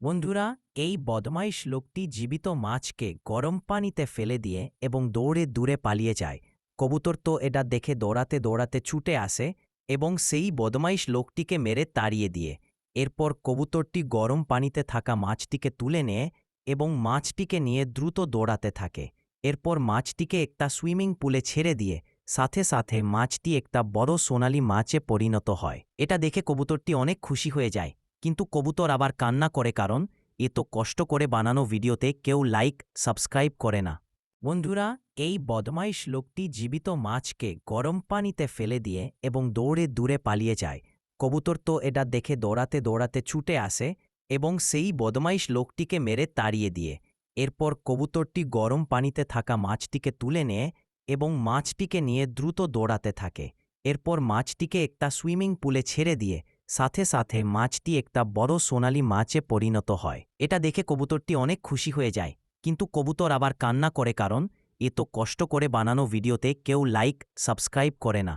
বন্ধুরা, এই বদমাইশ লোকটি জীবিত মাছকে গরম পানিতে ফেলে দিয়ে এবং দৌড়ে দূরে পালিয়ে যায়। কবুতর তো এটা দেখে দৌড়াতে দৌড়াতে ছুটে আসে এবং সেই বদমাইশ লোকটিকে মেরে তাড়িয়ে দিয়ে এরপর কবুতরটি গরম পানিতে থাকা মাছটিকে তুলে নেয় এবং মাছটিকে নিয়ে দ্রুত দৌড়াতে থাকে। এরপর মাছটিকে একটা সুইমিং পুলে ছেড়ে দিয়ে সাথে সাথে মাছটি একটা বড় সোনালী মাছে পরিণত হয়। এটা দেখে কবুতরটি অনেক খুশি হয়ে যায়, কিন্তু কবুতর আবার কান্না করে, কারণ এ তো কষ্ট করে বানানো ভিডিওতে কেউ লাইক সাবস্ক্রাইব করে না। বন্ধুরা, এই বদমাইশ লোকটি জীবিত মাছকে গরম পানিতে ফেলে দিয়ে এবং দৌড়ে দূরে পালিয়ে যায়। কবুতর তো এটা দেখে দৌড়াতে দৌড়াতে ছুটে আসে এবং সেই বদমাইশ লোকটিকে মেরে তাড়িয়ে দিয়ে এরপর কবুতরটি গরম পানিতে থাকা মাছটিকে তুলে নেয় এবং মাছটিকে নিয়ে দ্রুত দৌড়াতে থাকে। এরপর মাছটিকে একটা সুইমিং পুলে ছেড়ে দিয়ে সাথে সাথে মাছটি একটা বড় সোনালী মাছে পরিণত হয়। এটা দেখে কবুতরটি অনেক খুশি হয়ে যায়, কিন্তু কবুতর আবার কান্না করে, কারণ এ তো কষ্ট করে বানানো ভিডিওতে কেউ লাইক সাবস্ক্রাইব করে না।